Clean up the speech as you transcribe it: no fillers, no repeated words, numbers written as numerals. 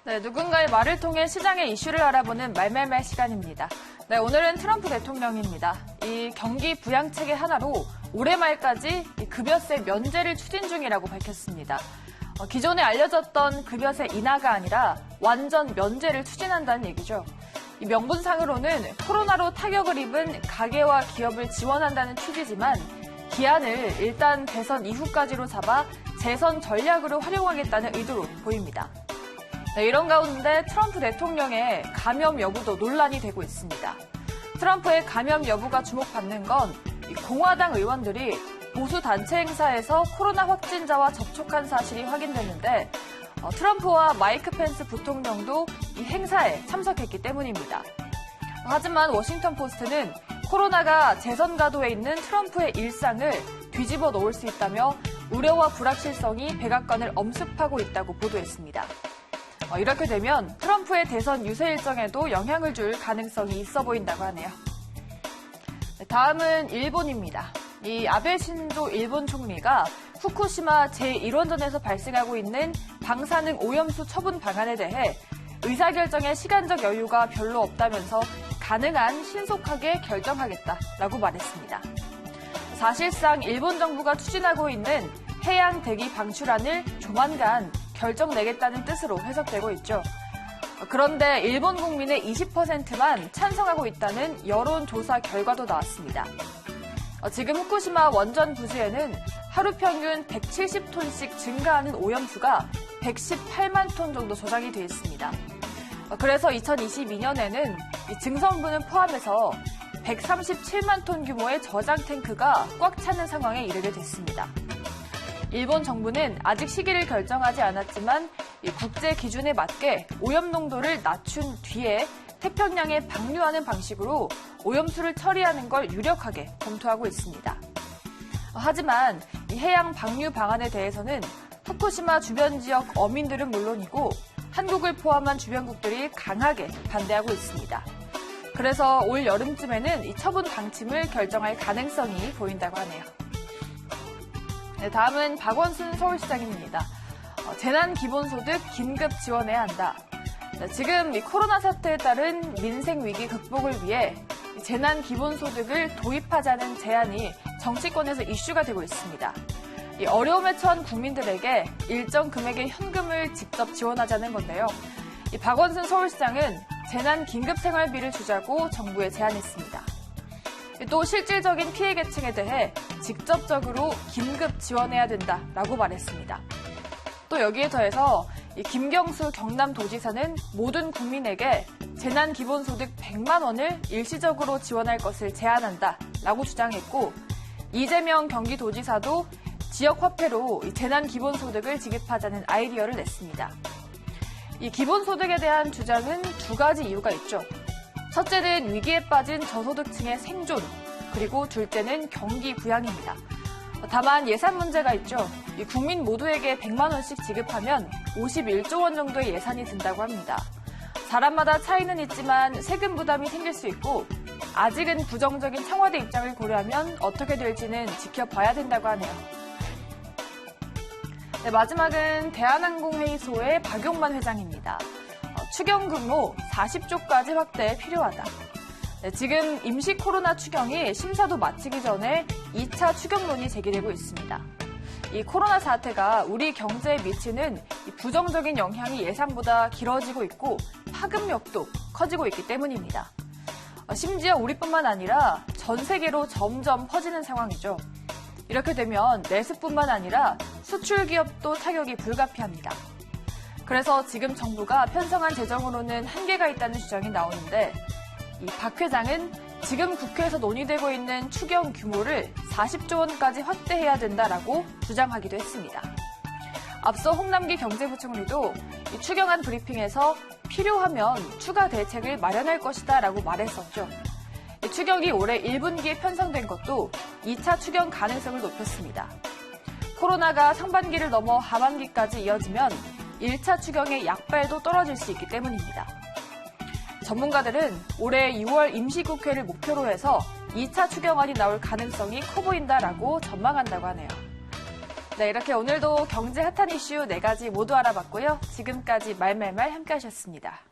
네, 누군가의 말을 통해 시장의 이슈를 알아보는 말말말 시간입니다. 네, 오늘은 트럼프 대통령입니다. 이 경기 부양책의 하나로 올해 말까지 급여세 면제를 추진 중이라고 밝혔습니다. 기존에 알려졌던 급여세 인하가 아니라 완전 면제를 추진한다는 얘기죠. 이 명분상으로는 코로나로 타격을 입은 가계와 기업을 지원한다는 취지지만 기한을 일단 대선 이후까지로 잡아 재선 전략으로 활용하겠다는 의도로 보입니다. 네, 이런 가운데 트럼프 대통령의 감염 여부도 논란이 되고 있습니다. 트럼프의 감염 여부가 주목받는 건 공화당 의원들이 보수 단체 행사에서 코로나 확진자와 접촉한 사실이 확인됐는데 트럼프와 마이크 펜스 부통령도 이 행사에 참석했기 때문입니다. 하지만 워싱턴 포스트는 코로나가 재선 가도에 있는 트럼프의 일상을 뒤집어 놓을 수 있다며 우려와 불확실성이 백악관을 엄습하고 있다고 보도했습니다. 이렇게 되면 트럼프의 대선 유세 일정에도 영향을 줄 가능성이 있어 보인다고 하네요. 다음은 일본입니다. 이 아베 신조 일본 총리가 후쿠시마 제1원전에서 발생하고 있는 방사능 오염수 처분 방안에 대해 의사결정에 시간적 여유가 별로 없다면서 가능한 신속하게 결정하겠다라고 말했습니다. 사실상 일본 정부가 추진하고 있는 해양 대기 방출안을 조만간 결정 내겠다는 뜻으로 해석되고 있죠. 그런데 일본 국민의 20%만 찬성하고 있다는 여론조사 결과도 나왔습니다. 지금 후쿠시마 원전 부지에는 하루 평균 170톤씩 증가하는 오염수가 118만 톤 정도 저장이 되어 있습니다. 그래서 2022년에는 증선부는 포함해서 137만 톤 규모의 저장 탱크가 꽉 차는 상황에 이르게 됐습니다. 일본 정부는 아직 시기를 결정하지 않았지만 국제 기준에 맞게 오염 농도를 낮춘 뒤에 태평양에 방류하는 방식으로 오염수를 처리하는 걸 유력하게 검토하고 있습니다. 하지만 이 해양 방류 방안에 대해서는 후쿠시마 주변 지역 어민들은 물론이고 한국을 포함한 주변국들이 강하게 반대하고 있습니다. 그래서 올 여름쯤에는 이 처분 방침을 결정할 가능성이 보인다고 하네요. 네, 다음은 박원순 서울시장입니다. 재난기본소득 긴급 지원해야 한다. 지금 이 코로나 사태에 따른 민생 위기 극복을 위해 재난기본소득을 도입하자는 제안이 정치권에서 이슈가 되고 있습니다. 이 어려움에 처한 국민들에게 일정 금액의 현금을 직접 지원하자는 건데요. 이 박원순 서울시장은 재난긴급생활비를 주자고 정부에 제안했습니다. 또 실질적인 피해 계층에 대해 직접적으로 긴급 지원해야 된다라고 말했습니다. 또 여기에 더해서 김경수 경남도지사는 모든 국민에게 재난기본소득 100만 원을 일시적으로 지원할 것을 제안한다라고 주장했고 이재명 경기도지사도 지역화폐로 재난기본소득을 지급하자는 아이디어를 냈습니다. 이 기본소득에 대한 주장은 두 가지 이유가 있죠. 첫째는 위기에 빠진 저소득층의 생존, 그리고 둘째는 경기 부양입니다. 다만 예산 문제가 있죠. 국민 모두에게 100만 원씩 지급하면 51조 원 정도의 예산이 든다고 합니다. 사람마다 차이는 있지만 세금 부담이 생길 수 있고 아직은 부정적인 청와대 입장을 고려하면 어떻게 될지는 지켜봐야 된다고 하네요. 네, 마지막은 대한항공회의소의 박용만 회장입니다. 추경 규모 40조까지 확대 필요하다. 네, 지금 임시 코로나 추경이 심사도 마치기 전에 2차 추경론이 제기되고 있습니다. 이 코로나 사태가 우리 경제에 미치는 부정적인 영향이 예상보다 길어지고 있고 파급력도 커지고 있기 때문입니다. 심지어 우리뿐만 아니라 전 세계로 점점 퍼지는 상황이죠. 이렇게 되면 내수뿐만 아니라 수출 기업도 타격이 불가피합니다. 그래서 지금 정부가 편성한 재정으로는 한계가 있다는 주장이 나오는데 이 박 회장은 지금 국회에서 논의되고 있는 추경 규모를 40조 원까지 확대해야 된다라고 주장하기도 했습니다. 앞서 홍남기 경제부총리도 이 추경안 브리핑에서 필요하면 추가 대책을 마련할 것이다라고 말했었죠. 이 추경이 올해 1분기에 편성된 것도 2차 추경 가능성을 높였습니다. 코로나가 상반기를 넘어 하반기까지 이어지면 1차 추경의 약발도 떨어질 수 있기 때문입니다. 전문가들은 올해 6월 임시국회를 목표로 해서 2차 추경안이 나올 가능성이 커 보인다라고 전망한다고 하네요. 네, 이렇게 오늘도 경제 핫한 이슈 4가지 모두 알아봤고요. 지금까지 말말말 함께 하셨습니다.